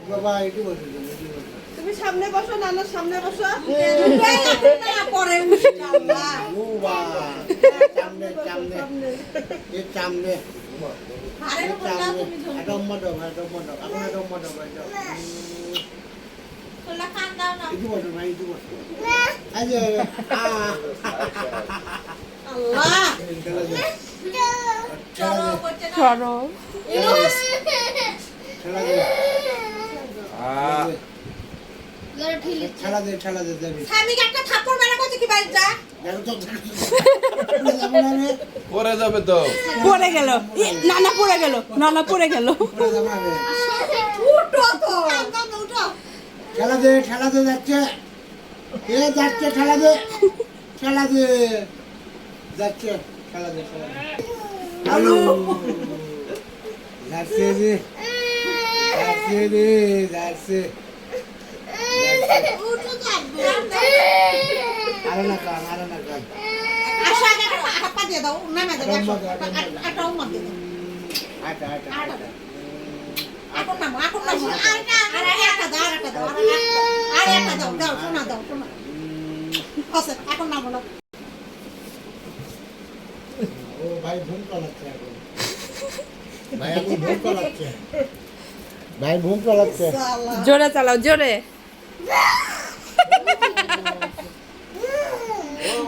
বাবা এটি বসে তুমি সামনে বসো, নানার সামনে বসো। পরে ও বাবা সামনে সামনে এই সামনে এটা মডো এখন এটা মডো itu bos main itu bos aja আল্লাহ চলো ঠেলা দে যাবি স্বামীকে একটা থাপ্পড় মেরে বলছে কি বাইটা পরে যাবে তো পড়ে গেল, নানা পড়ে গেল, নানা পড়ে গেল। উঠো তো উঠো ঠেলা দে যাচ্ছে এ যাচ্ছে ঠেলা দে যাচ্ছে ঠেলা দে হ্যালো যাচ্ছে যাচ্ছে উঠো তো আরে না কান আশা একটা হাপ্পা দিয়ে দাও নামে দাও একটা উম্মা দিয়ে দাও আটা এখন নামো আর একটা দাও আর একটা দাও শোনা দাও আছে এখন নামো না ও ভাই ভুল করাচ্ছে এখন ভাই এখন ভুল করাচ্ছে জোরে চালাও, জোরে। ও